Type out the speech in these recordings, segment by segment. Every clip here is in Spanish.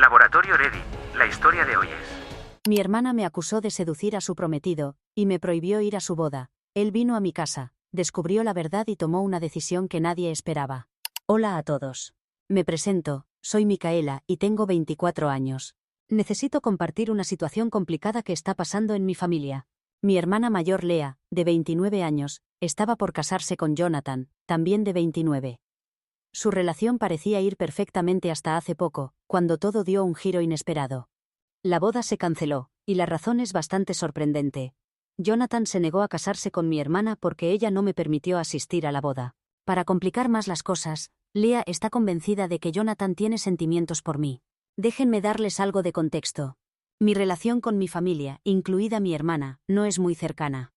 Laboratorio Ready, la historia de hoy es... Mi hermana me acusó de seducir a su prometido, y me prohibió ir a su boda. Él vino a mi casa, descubrió la verdad y tomó una decisión que nadie esperaba. Hola a todos. Me presento, soy Micaela y tengo 24 años. Necesito compartir una situación complicada que está pasando en mi familia. Mi hermana mayor Lea, de 29 años, estaba por casarse con Jonathan, también de 29. Su relación parecía ir perfectamente hasta hace poco, cuando todo dio un giro inesperado. La boda se canceló, y la razón es bastante sorprendente. Jonathan se negó a casarse con mi hermana porque ella no me permitió asistir a la boda. Para complicar más las cosas, Lea está convencida de que Jonathan tiene sentimientos por mí. Déjenme darles algo de contexto. Mi relación con mi familia, incluida mi hermana, no es muy cercana.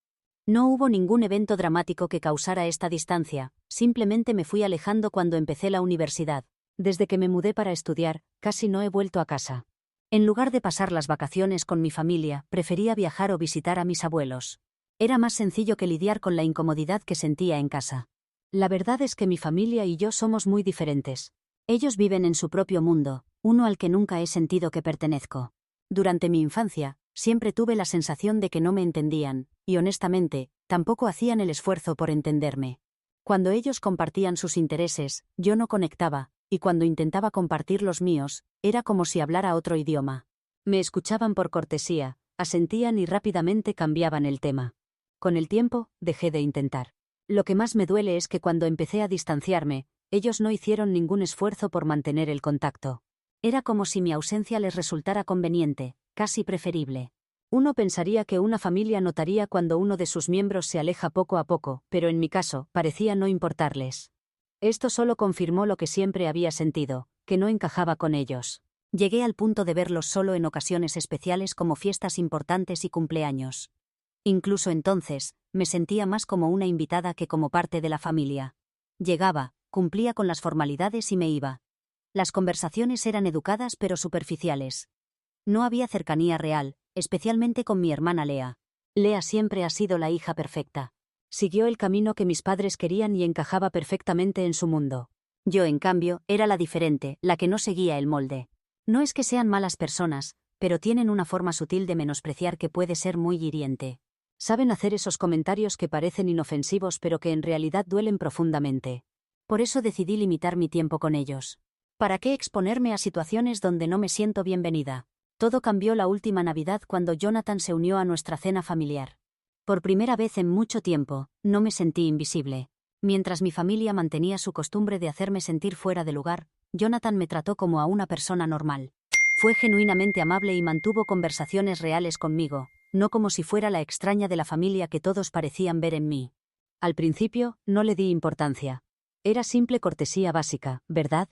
No hubo ningún evento dramático que causara esta distancia, simplemente me fui alejando cuando empecé la universidad. Desde que me mudé para estudiar, casi no he vuelto a casa. En lugar de pasar las vacaciones con mi familia, prefería viajar o visitar a mis abuelos. Era más sencillo que lidiar con la incomodidad que sentía en casa. La verdad es que mi familia y yo somos muy diferentes. Ellos viven en su propio mundo, uno al que nunca he sentido que pertenezco. Durante mi infancia, siempre tuve la sensación de que no me entendían, y honestamente, tampoco hacían el esfuerzo por entenderme. Cuando ellos compartían sus intereses, yo no conectaba, y cuando intentaba compartir los míos, era como si hablara otro idioma. Me escuchaban por cortesía, asentían y rápidamente cambiaban el tema. Con el tiempo, dejé de intentar. Lo que más me duele es que cuando empecé a distanciarme, ellos no hicieron ningún esfuerzo por mantener el contacto. Era como si mi ausencia les resultara conveniente, casi preferible. Uno pensaría que una familia notaría cuando uno de sus miembros se aleja poco a poco, pero en mi caso, parecía no importarles. Esto solo confirmó lo que siempre había sentido, que no encajaba con ellos. Llegué al punto de verlos solo en ocasiones especiales como fiestas importantes y cumpleaños. Incluso entonces, me sentía más como una invitada que como parte de la familia. Llegaba, cumplía con las formalidades y me iba. Las conversaciones eran educadas pero superficiales. No había cercanía real, especialmente con mi hermana Lea. Lea siempre ha sido la hija perfecta. Siguió el camino que mis padres querían y encajaba perfectamente en su mundo. Yo, en cambio, era la diferente, la que no seguía el molde. No es que sean malas personas, pero tienen una forma sutil de menospreciar que puede ser muy hiriente. Saben hacer esos comentarios que parecen inofensivos pero que en realidad duelen profundamente. Por eso decidí limitar mi tiempo con ellos. ¿Para qué exponerme a situaciones donde no me siento bienvenida? Todo cambió la última Navidad cuando Jonathan se unió a nuestra cena familiar. Por primera vez en mucho tiempo, no me sentí invisible. Mientras mi familia mantenía su costumbre de hacerme sentir fuera de lugar, Jonathan me trató como a una persona normal. Fue genuinamente amable y mantuvo conversaciones reales conmigo, no como si fuera la extraña de la familia que todos parecían ver en mí. Al principio, no le di importancia. Era simple cortesía básica, ¿verdad?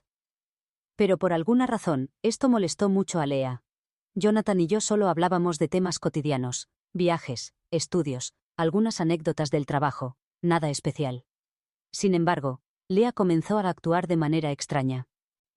Pero por alguna razón, esto molestó mucho a Lea. Jonathan y yo solo hablábamos de temas cotidianos, viajes, estudios, algunas anécdotas del trabajo, nada especial. Sin embargo, Lea comenzó a actuar de manera extraña.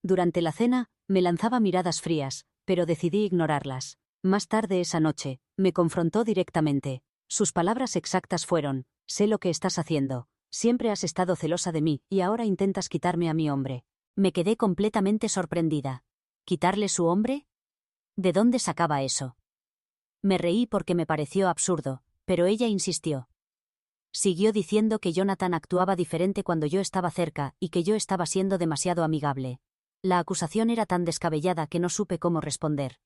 Durante la cena, me lanzaba miradas frías, pero decidí ignorarlas. Más tarde esa noche, me confrontó directamente. Sus palabras exactas fueron: sé lo que estás haciendo, siempre has estado celosa de mí y ahora intentas quitarme a mi hombre. Me quedé completamente sorprendida. ¿Quitarle su hombre? ¿De dónde sacaba eso? Me reí porque me pareció absurdo, pero ella insistió. Siguió diciendo que Jonathan actuaba diferente cuando yo estaba cerca y que yo estaba siendo demasiado amigable. La acusación era tan descabellada que no supe cómo responder.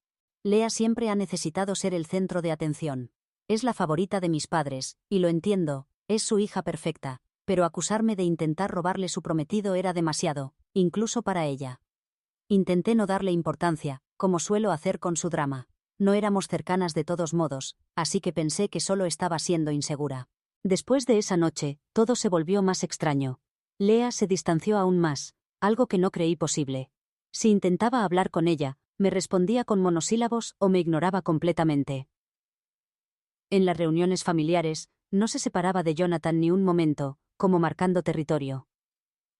Lea siempre ha necesitado ser el centro de atención. Es la favorita de mis padres, y lo entiendo, es su hija perfecta, pero acusarme de intentar robarle su prometido era demasiado, incluso para ella. Intenté no darle importancia, como suelo hacer con su drama. No éramos cercanas de todos modos, así que pensé que solo estaba siendo insegura. Después de esa noche, todo se volvió más extraño. Lea se distanció aún más, algo que no creí posible. Si intentaba hablar con ella, me respondía con monosílabos o me ignoraba completamente. En las reuniones familiares, no se separaba de Jonathan ni un momento, como marcando territorio.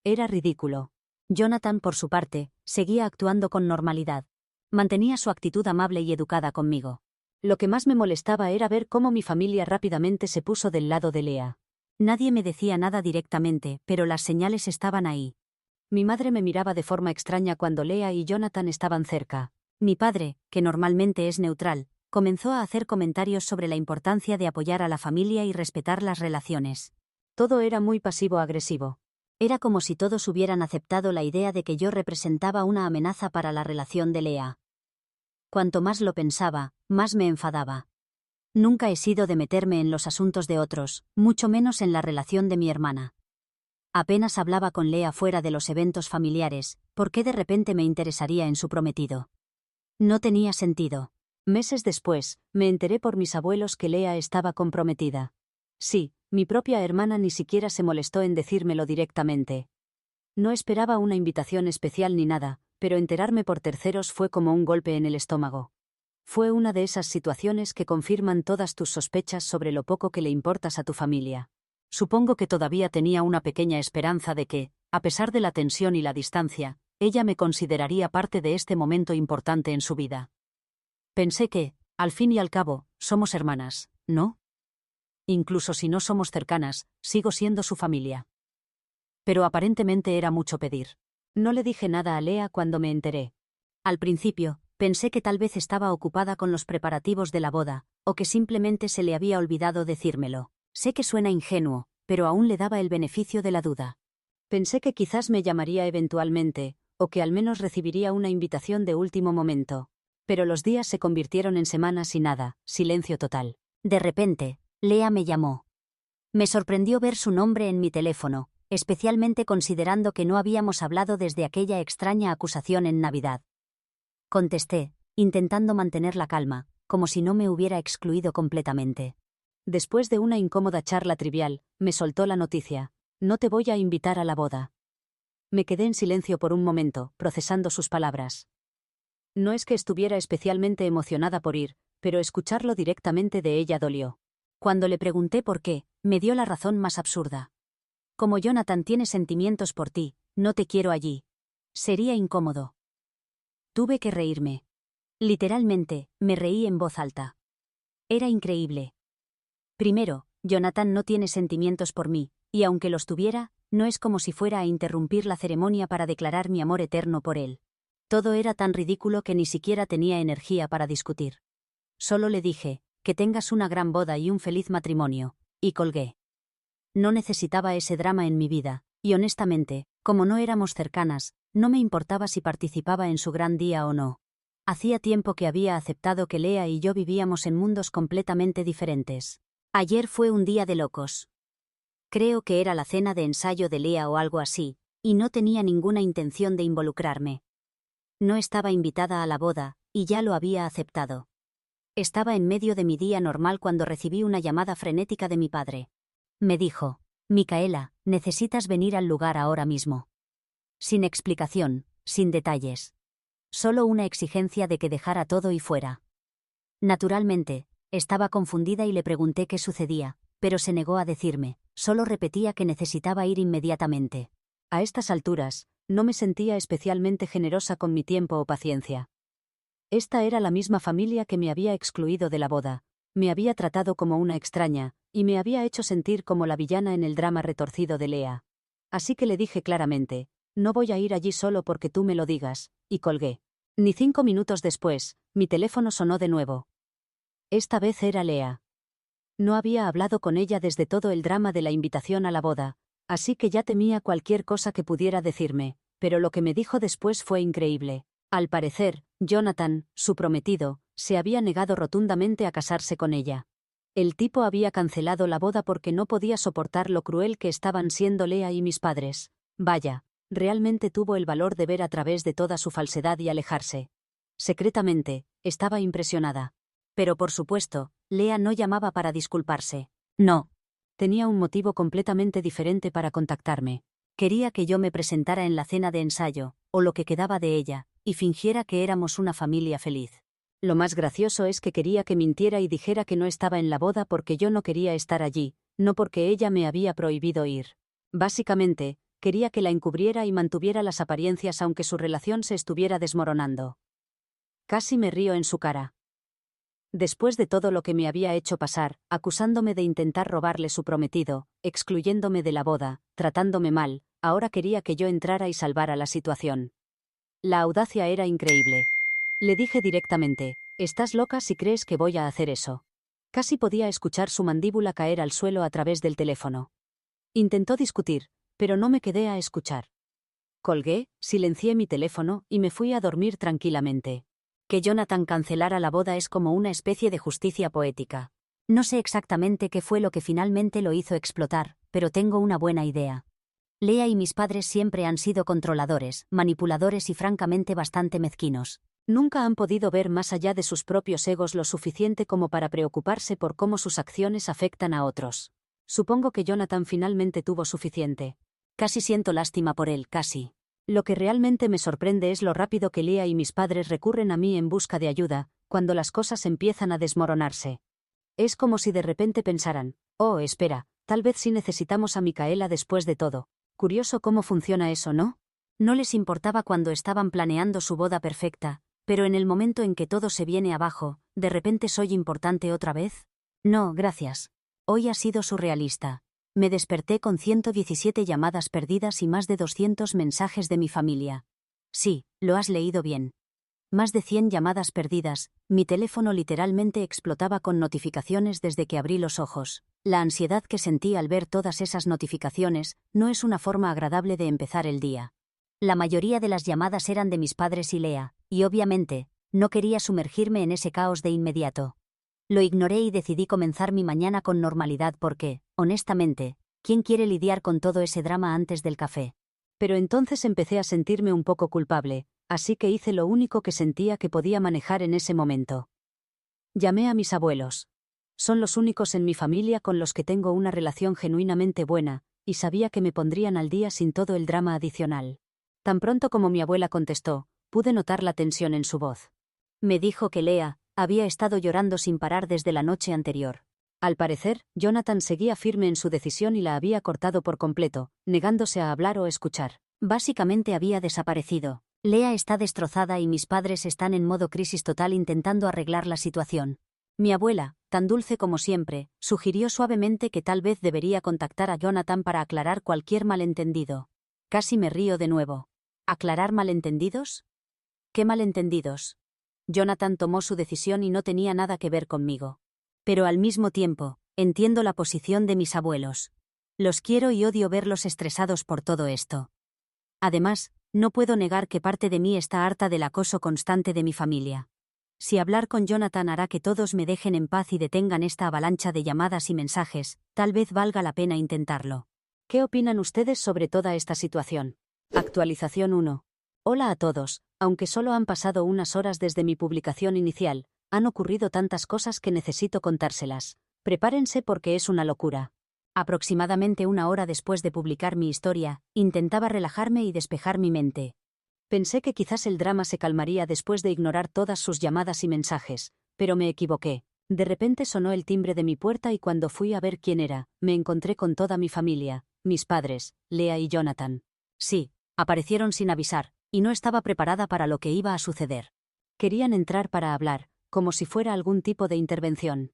Era ridículo. Jonathan, por su parte, seguía actuando con normalidad. Mantenía su actitud amable y educada conmigo. Lo que más me molestaba era ver cómo mi familia rápidamente se puso del lado de Lea. Nadie me decía nada directamente, pero las señales estaban ahí. Mi madre me miraba de forma extraña cuando Lea y Jonathan estaban cerca. Mi padre, que normalmente es neutral, comenzó a hacer comentarios sobre la importancia de apoyar a la familia y respetar las relaciones. Todo era muy pasivo-agresivo. Era como si todos hubieran aceptado la idea de que yo representaba una amenaza para la relación de Lea. Cuanto más lo pensaba, más me enfadaba. Nunca he sido de meterme en los asuntos de otros, mucho menos en la relación de mi hermana. Apenas hablaba con Lea fuera de los eventos familiares, ¿por qué de repente me interesaría en su prometido? No tenía sentido. Meses después, me enteré por mis abuelos que Lea estaba comprometida. Sí, mi propia hermana ni siquiera se molestó en decírmelo directamente. No esperaba una invitación especial ni nada, pero enterarme por terceros fue como un golpe en el estómago. Fue una de esas situaciones que confirman todas tus sospechas sobre lo poco que le importas a tu familia. Supongo que todavía tenía una pequeña esperanza de que, a pesar de la tensión y la distancia, ella me consideraría parte de este momento importante en su vida. Pensé que, al fin y al cabo, somos hermanas, ¿no? Incluso si no somos cercanas, sigo siendo su familia. Pero aparentemente era mucho pedir. No le dije nada a Lea cuando me enteré. Al principio, pensé que tal vez estaba ocupada con los preparativos de la boda, o que simplemente se le había olvidado decírmelo. Sé que suena ingenuo, pero aún le daba el beneficio de la duda. Pensé que quizás me llamaría eventualmente, o que al menos recibiría una invitación de último momento. Pero los días se convirtieron en semanas y nada, silencio total. De repente, Lea me llamó. Me sorprendió ver su nombre en mi teléfono, especialmente considerando que no habíamos hablado desde aquella extraña acusación en Navidad. Contesté, intentando mantener la calma, como si no me hubiera excluido completamente. Después de una incómoda charla trivial, me soltó la noticia: no te voy a invitar a la boda. Me quedé en silencio por un momento, procesando sus palabras. No es que estuviera especialmente emocionada por ir, pero escucharlo directamente de ella dolió. Cuando le pregunté por qué, me dio la razón más absurda. Como Jonathan tiene sentimientos por ti, no te quiero allí. Sería incómodo. Tuve que reírme. Literalmente, me reí en voz alta. Era increíble. Primero, Jonathan no tiene sentimientos por mí, y aunque los tuviera, no es como si fuera a interrumpir la ceremonia para declarar mi amor eterno por él. Todo era tan ridículo que ni siquiera tenía energía para discutir. Solo le dije, que tengas una gran boda y un feliz matrimonio, y colgué. No necesitaba ese drama en mi vida, y honestamente, como no éramos cercanas, no me importaba si participaba en su gran día o no. Hacía tiempo que había aceptado que Lea y yo vivíamos en mundos completamente diferentes. Ayer fue un día de locos. Creo que era la cena de ensayo de Lea o algo así, y no tenía ninguna intención de involucrarme. No estaba invitada a la boda, y ya lo había aceptado. Estaba en medio de mi día normal cuando recibí una llamada frenética de mi padre. Me dijo: Micaela, necesitas venir al lugar ahora mismo. Sin explicación, sin detalles. Solo una exigencia de que dejara todo y fuera. Naturalmente, estaba confundida y le pregunté qué sucedía, pero se negó a decirme, solo repetía que necesitaba ir inmediatamente. A estas alturas, no me sentía especialmente generosa con mi tiempo o paciencia. Esta era la misma familia que me había excluido de la boda, me había tratado como una extraña, y me había hecho sentir como la villana en el drama retorcido de Lea. Así que le dije claramente: no voy a ir allí solo porque tú me lo digas, y colgué. Ni 5 minutos después, mi teléfono sonó de nuevo. Esta vez era Lea. No había hablado con ella desde todo el drama de la invitación a la boda, así que ya temía cualquier cosa que pudiera decirme, pero lo que me dijo después fue increíble. Al parecer, Jonathan, su prometido, se había negado rotundamente a casarse con ella. El tipo había cancelado la boda porque no podía soportar lo cruel que estaban siendo Lea y mis padres. Vaya, realmente tuvo el valor de ver a través de toda su falsedad y alejarse. Secretamente, estaba impresionada. Pero por supuesto, Lea no llamaba para disculparse. No. Tenía un motivo completamente diferente para contactarme. Quería que yo me presentara en la cena de ensayo, o lo que quedaba de ella, y fingiera que éramos una familia feliz. Lo más gracioso es que quería que mintiera y dijera que no estaba en la boda porque yo no quería estar allí, no porque ella me había prohibido ir. Básicamente, quería que la encubriera y mantuviera las apariencias aunque su relación se estuviera desmoronando. Casi me río en su cara. Después de todo lo que me había hecho pasar, acusándome de intentar robarle su prometido, excluyéndome de la boda, tratándome mal, ahora quería que yo entrara y salvara la situación. La audacia era increíble. Le dije directamente, estás loca si crees que voy a hacer eso. Casi podía escuchar su mandíbula caer al suelo a través del teléfono. Intentó discutir, pero no me quedé a escuchar. Colgué, silencié mi teléfono y me fui a dormir tranquilamente. Que Jonathan cancelara la boda es como una especie de justicia poética. No sé exactamente qué fue lo que finalmente lo hizo explotar, pero tengo una buena idea. Lea y mis padres siempre han sido controladores, manipuladores y francamente bastante mezquinos. Nunca han podido ver más allá de sus propios egos lo suficiente como para preocuparse por cómo sus acciones afectan a otros. Supongo que Jonathan finalmente tuvo suficiente. Casi siento lástima por él, casi. Lo que realmente me sorprende es lo rápido que Lea y mis padres recurren a mí en busca de ayuda, cuando las cosas empiezan a desmoronarse. Es como si de repente pensaran, oh, espera, tal vez sí necesitamos a Micaela después de todo. Curioso cómo funciona eso, ¿no? No les importaba cuando estaban planeando su boda perfecta, pero en el momento en que todo se viene abajo, ¿de repente soy importante otra vez? No, gracias. Hoy ha sido surrealista. Me desperté con 117 llamadas perdidas y más de 200 mensajes de mi familia. Sí, lo has leído bien. Más de 100 llamadas perdidas, mi teléfono literalmente explotaba con notificaciones desde que abrí los ojos. La ansiedad que sentí al ver todas esas notificaciones no es una forma agradable de empezar el día. La mayoría de las llamadas eran de mis padres y Lea, y obviamente, no quería sumergirme en ese caos de inmediato. Lo ignoré y decidí comenzar mi mañana con normalidad porque, honestamente, ¿quién quiere lidiar con todo ese drama antes del café? Pero entonces empecé a sentirme un poco culpable, así que hice lo único que sentía que podía manejar en ese momento. Llamé a mis abuelos. Son los únicos en mi familia con los que tengo una relación genuinamente buena, y sabía que me pondrían al día sin todo el drama adicional. Tan pronto como mi abuela contestó, pude notar la tensión en su voz. Me dijo que Lea había estado llorando sin parar desde la noche anterior. Al parecer, Jonathan seguía firme en su decisión y la había cortado por completo, negándose a hablar o escuchar. Básicamente había desaparecido. Lea está destrozada y mis padres están en modo crisis total intentando arreglar la situación. Mi abuela, tan dulce como siempre, sugirió suavemente que tal vez debería contactar a Jonathan para aclarar cualquier malentendido. Casi me río de nuevo. ¿Aclarar malentendidos? ¿Qué malentendidos? Jonathan tomó su decisión y no tenía nada que ver conmigo. Pero al mismo tiempo, entiendo la posición de mis abuelos. Los quiero y odio verlos estresados por todo esto. Además, no puedo negar que parte de mí está harta del acoso constante de mi familia. Si hablar con Jonathan hará que todos me dejen en paz y detengan esta avalancha de llamadas y mensajes, tal vez valga la pena intentarlo. ¿Qué opinan ustedes sobre toda esta situación? Actualización 1. Hola a todos, aunque solo han pasado unas horas desde mi publicación inicial, han ocurrido tantas cosas que necesito contárselas. Prepárense porque es una locura. Aproximadamente una hora después de publicar mi historia, intentaba relajarme y despejar mi mente. Pensé que quizás el drama se calmaría después de ignorar todas sus llamadas y mensajes, pero me equivoqué. De repente sonó el timbre de mi puerta y cuando fui a ver quién era, me encontré con toda mi familia, mis padres, Lea y Jonathan. Sí, aparecieron sin avisar, y no estaba preparada para lo que iba a suceder. Querían entrar para hablar, como si fuera algún tipo de intervención.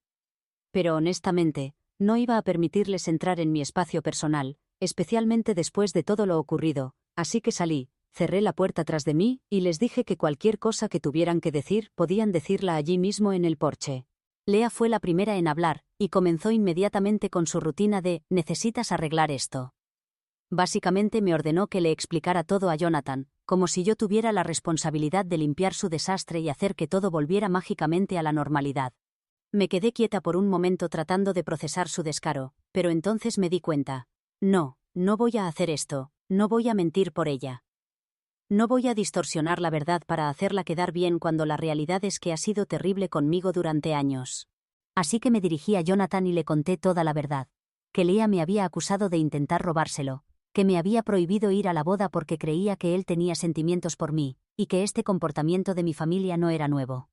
Pero honestamente, no iba a permitirles entrar en mi espacio personal, especialmente después de todo lo ocurrido, así que salí, cerré la puerta tras de mí y les dije que cualquier cosa que tuvieran que decir podían decirla allí mismo en el porche. Lea fue la primera en hablar, y comenzó inmediatamente con su rutina de «necesitas arreglar esto». Básicamente me ordenó que le explicara todo a Jonathan, como si yo tuviera la responsabilidad de limpiar su desastre y hacer que todo volviera mágicamente a la normalidad. Me quedé quieta por un momento tratando de procesar su descaro, pero entonces me di cuenta. No voy a hacer esto, no voy a mentir por ella. No voy a distorsionar la verdad para hacerla quedar bien cuando la realidad es que ha sido terrible conmigo durante años. Así que me dirigí a Jonathan y le conté toda la verdad. Que Lea me había acusado de intentar robárselo, que me había prohibido ir a la boda porque creía que él tenía sentimientos por mí, y que este comportamiento de mi familia no era nuevo.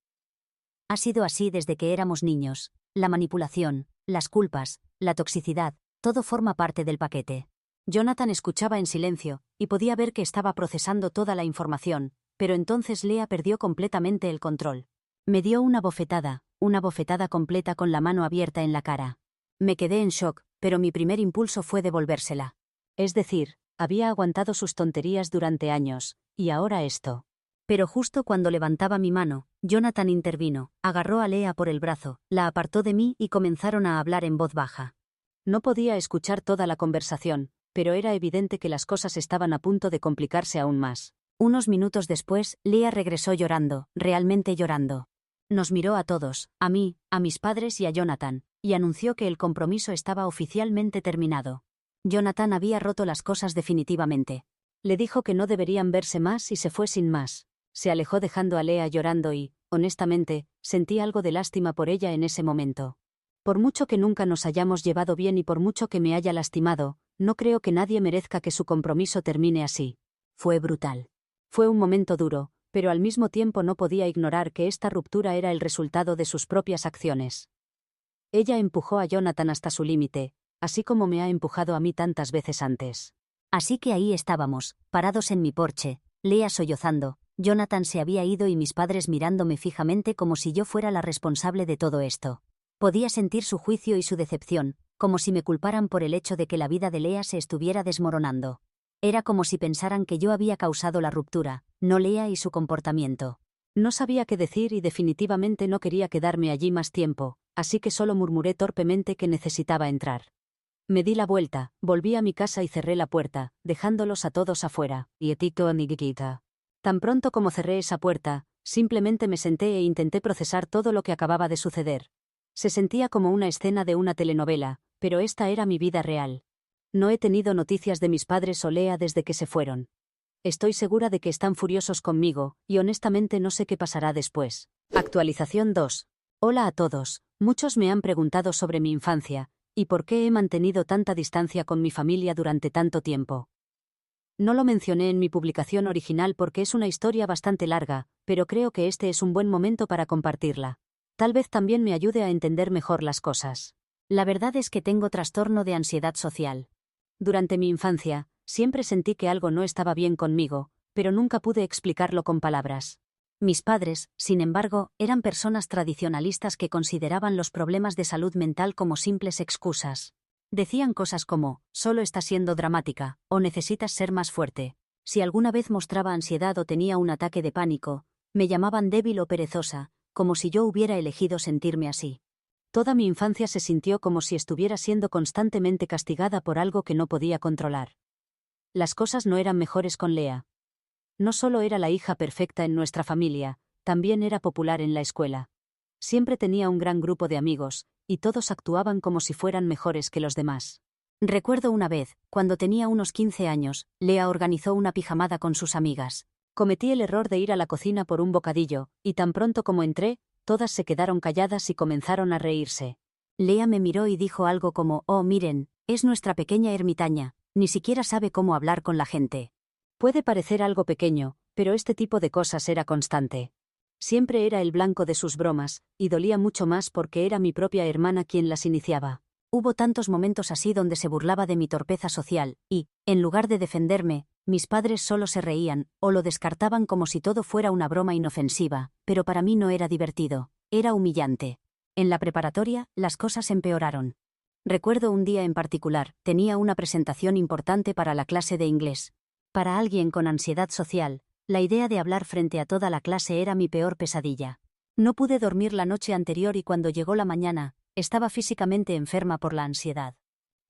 Ha sido así desde que éramos niños. La manipulación, las culpas, la toxicidad, todo forma parte del paquete. Jonathan escuchaba en silencio, y podía ver que estaba procesando toda la información, pero entonces Lea perdió completamente el control. Me dio una bofetada completa con la mano abierta en la cara. Me quedé en shock, pero mi primer impulso fue devolvérsela. Es decir, había aguantado sus tonterías durante años, y ahora esto. Pero justo cuando levantaba mi mano, Jonathan intervino, agarró a Lea por el brazo, la apartó de mí y comenzaron a hablar en voz baja. No podía escuchar toda la conversación, pero era evidente que las cosas estaban a punto de complicarse aún más. Unos minutos después, Lea regresó llorando, realmente llorando. Nos miró a todos, a mí, a mis padres y a Jonathan, y anunció que el compromiso estaba oficialmente terminado. Jonathan había roto las cosas definitivamente. Le dijo que no deberían verse más y se fue sin más. Se alejó dejando a Lea llorando y, honestamente, sentí algo de lástima por ella en ese momento. Por mucho que nunca nos hayamos llevado bien y por mucho que me haya lastimado, no creo que nadie merezca que su compromiso termine así. Fue brutal. Fue un momento duro, pero al mismo tiempo no podía ignorar que esta ruptura era el resultado de sus propias acciones. Ella empujó a Jonathan hasta su límite, así como me ha empujado a mí tantas veces antes. Así que ahí estábamos, parados en mi porche, Lea sollozando, Jonathan se había ido y mis padres mirándome fijamente como si yo fuera la responsable de todo esto. Podía sentir su juicio y su decepción, como si me culparan por el hecho de que la vida de Lea se estuviera desmoronando. Era como si pensaran que yo había causado la ruptura, no Lea y su comportamiento. No sabía qué decir y definitivamente no quería quedarme allí más tiempo, así que solo murmuré torpemente que necesitaba entrar. Me di la vuelta, volví a mi casa y cerré la puerta, dejándolos a todos afuera, y etito a mi guiquita. Tan pronto como cerré esa puerta, simplemente me senté e intenté procesar todo lo que acababa de suceder. Se sentía como una escena de una telenovela, pero esta era mi vida real. No he tenido noticias de mis padres o Lea desde que se fueron. Estoy segura de que están furiosos conmigo, y honestamente no sé qué pasará después. Actualización 2. Hola a todos. Muchos me han preguntado sobre mi infancia, y por qué he mantenido tanta distancia con mi familia durante tanto tiempo. No lo mencioné en mi publicación original porque es una historia bastante larga, pero creo que este es un buen momento para compartirla. Tal vez también me ayude a entender mejor las cosas. La verdad es que tengo trastorno de ansiedad social. Durante mi infancia, siempre sentí que algo no estaba bien conmigo, pero nunca pude explicarlo con palabras. Mis padres, sin embargo, eran personas tradicionalistas que consideraban los problemas de salud mental como simples excusas. Decían cosas como, solo estás siendo dramática, o necesitas ser más fuerte. Si alguna vez mostraba ansiedad o tenía un ataque de pánico, me llamaban débil o perezosa, como si yo hubiera elegido sentirme así. Toda mi infancia se sintió como si estuviera siendo constantemente castigada por algo que no podía controlar. Las cosas no eran mejores con Lea. No solo era la hija perfecta en nuestra familia, también era popular en la escuela. Siempre tenía un gran grupo de amigos, y todos actuaban como si fueran mejores que los demás. Recuerdo una vez, cuando tenía unos 15 años, Lea organizó una pijamada con sus amigas. Cometí el error de ir a la cocina por un bocadillo, y tan pronto como entré, todas se quedaron calladas y comenzaron a reírse. Lea me miró y dijo algo como, «Oh, miren, es nuestra pequeña ermitaña, ni siquiera sabe cómo hablar con la gente». Puede parecer algo pequeño, pero este tipo de cosas era constante. Siempre era el blanco de sus bromas, y dolía mucho más porque era mi propia hermana quien las iniciaba. Hubo tantos momentos así donde se burlaba de mi torpeza social, y, en lugar de defenderme, mis padres solo se reían, o lo descartaban como si todo fuera una broma inofensiva, pero para mí no era divertido, era humillante. En la preparatoria, las cosas empeoraron. Recuerdo un día en particular, tenía una presentación importante para la clase de inglés. Para alguien con ansiedad social, la idea de hablar frente a toda la clase era mi peor pesadilla. No pude dormir la noche anterior y cuando llegó la mañana, estaba físicamente enferma por la ansiedad.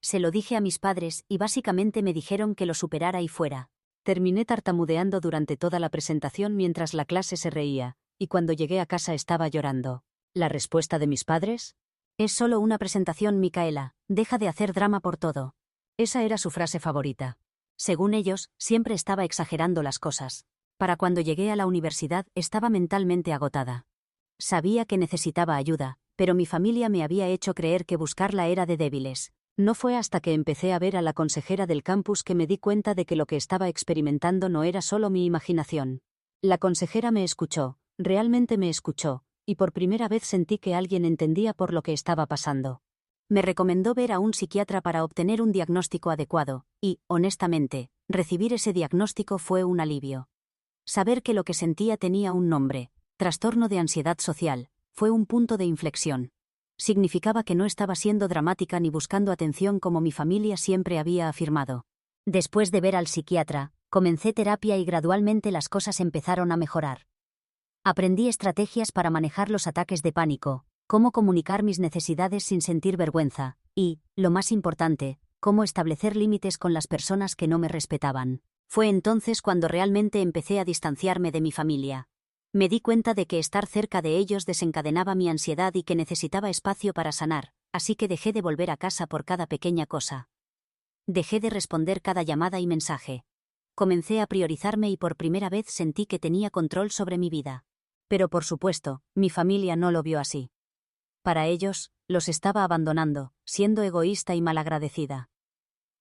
Se lo dije a mis padres y básicamente me dijeron que lo superara y fuera. Terminé tartamudeando durante toda la presentación mientras la clase se reía, y cuando llegué a casa estaba llorando. ¿La respuesta de mis padres? Es solo una presentación, Micaela, deja de hacer drama por todo. Esa era su frase favorita. Según ellos, siempre estaba exagerando las cosas. Para cuando llegué a la universidad estaba mentalmente agotada. Sabía que necesitaba ayuda, pero mi familia me había hecho creer que buscarla era de débiles. No fue hasta que empecé a ver a la consejera del campus que me di cuenta de que lo que estaba experimentando no era solo mi imaginación. La consejera me escuchó, realmente me escuchó, y por primera vez sentí que alguien entendía por lo que estaba pasando. Me recomendó ver a un psiquiatra para obtener un diagnóstico adecuado, y, honestamente, recibir ese diagnóstico fue un alivio. Saber que lo que sentía tenía un nombre, trastorno de ansiedad social, fue un punto de inflexión. Significaba que no estaba siendo dramática ni buscando atención como mi familia siempre había afirmado. Después de ver al psiquiatra, Comencé terapia y gradualmente las cosas empezaron a mejorar. Aprendí estrategias para manejar los ataques de pánico, cómo comunicar mis necesidades sin sentir vergüenza, y, lo más importante, cómo establecer límites con las personas que no me respetaban. Fue entonces cuando realmente empecé a distanciarme de mi familia. Me di cuenta de que estar cerca de ellos desencadenaba mi ansiedad y que necesitaba espacio para sanar, así que dejé de volver a casa por cada pequeña cosa. Dejé de responder cada llamada y mensaje. Comencé a priorizarme y por primera vez sentí que tenía control sobre mi vida. Pero por supuesto, mi familia no lo vio así. Para ellos, los estaba abandonando, siendo egoísta y malagradecida.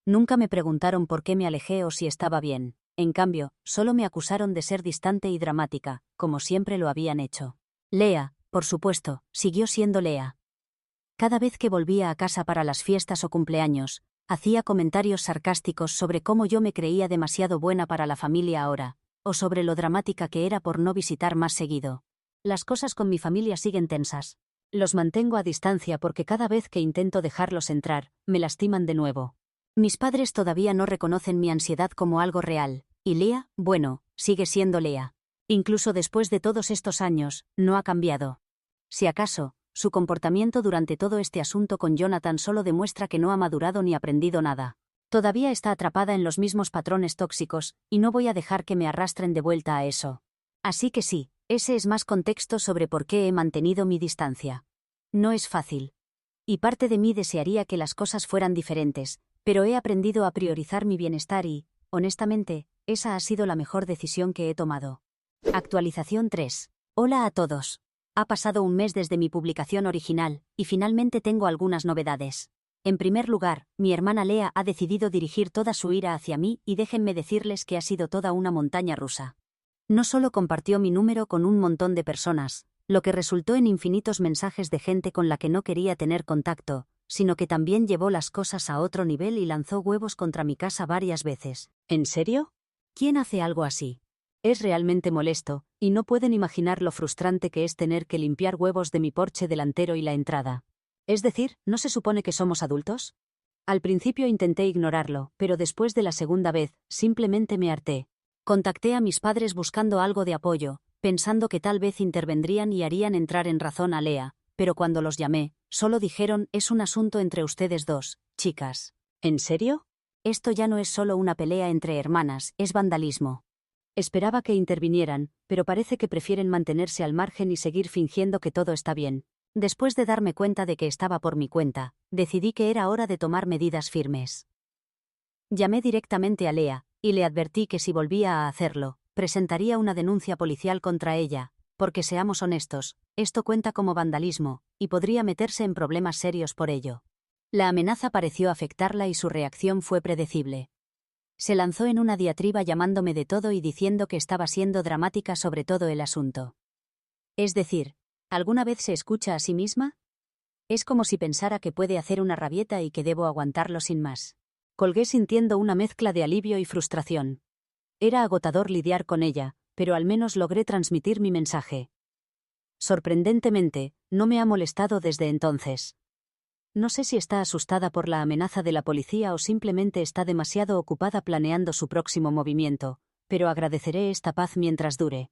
Nunca me preguntaron por qué me alejé o si estaba bien. En cambio, solo me acusaron de ser distante y dramática, como siempre lo habían hecho. Lea, por supuesto, siguió siendo Lea. Cada vez que volvía a casa para las fiestas o cumpleaños, hacía comentarios sarcásticos sobre cómo yo me creía demasiado buena para la familia ahora, o sobre lo dramática que era por no visitar más seguido. Las cosas con mi familia siguen tensas. Los mantengo a distancia porque cada vez que intento dejarlos entrar, me lastiman de nuevo. Mis padres todavía no reconocen mi ansiedad como algo real, y Lea, bueno, sigue siendo Lea. Incluso después de todos estos años, no ha cambiado. Si acaso, su comportamiento durante todo este asunto con Jonathan solo demuestra que no ha madurado ni aprendido nada. Todavía está atrapada en los mismos patrones tóxicos, y no voy a dejar que me arrastren de vuelta a eso. Así que sí, ese es más contexto sobre por qué he mantenido mi distancia. No es fácil. Y parte de mí desearía que las cosas fueran diferentes, pero he aprendido a priorizar mi bienestar y, honestamente, esa ha sido la mejor decisión que he tomado. Actualización 3. Hola a todos. Ha pasado un mes desde mi publicación original, y finalmente tengo algunas novedades. En primer lugar, mi hermana Lea ha decidido dirigir toda su ira hacia mí y déjenme decirles que ha sido toda una montaña rusa. No solo compartió mi número con un montón de personas, lo que resultó en infinitos mensajes de gente con la que no quería tener contacto, sino que también llevó las cosas a otro nivel y lanzó huevos contra mi casa varias veces. ¿En serio? ¿Quién hace algo así? Es realmente molesto, y no pueden imaginar lo frustrante que es tener que limpiar huevos de mi porche delantero y la entrada. Es decir, ¿no se supone que somos adultos? Al principio intenté ignorarlo, pero después de la segunda vez, simplemente me harté. Contacté a mis padres buscando algo de apoyo, pensando que tal vez intervendrían y harían entrar en razón a Lea, pero cuando los llamé, solo dijeron: es un asunto entre ustedes dos, chicas. ¿En serio? Esto ya no es solo una pelea entre hermanas, es vandalismo. Esperaba que intervinieran, pero parece que prefieren mantenerse al margen y seguir fingiendo que todo está bien. Después de darme cuenta de que estaba por mi cuenta, decidí que era hora de tomar medidas firmes. Llamé directamente a Lea, y le advertí que si volvía a hacerlo, presentaría una denuncia policial contra ella, porque seamos honestos, esto cuenta como vandalismo, y podría meterse en problemas serios por ello. La amenaza pareció afectarla y su reacción fue predecible. Se lanzó en una diatriba llamándome de todo y diciendo que estaba siendo dramática sobre todo el asunto. Es decir, ¿alguna vez se escucha a sí misma? Es como si pensara que puede hacer una rabieta y que debo aguantarlo sin más. Colgué sintiendo una mezcla de alivio y frustración. Era agotador lidiar con ella, pero al menos logré transmitir mi mensaje. Sorprendentemente, no me ha molestado desde entonces. No sé si está asustada por la amenaza de la policía o simplemente está demasiado ocupada planeando su próximo movimiento, pero agradeceré esta paz mientras dure.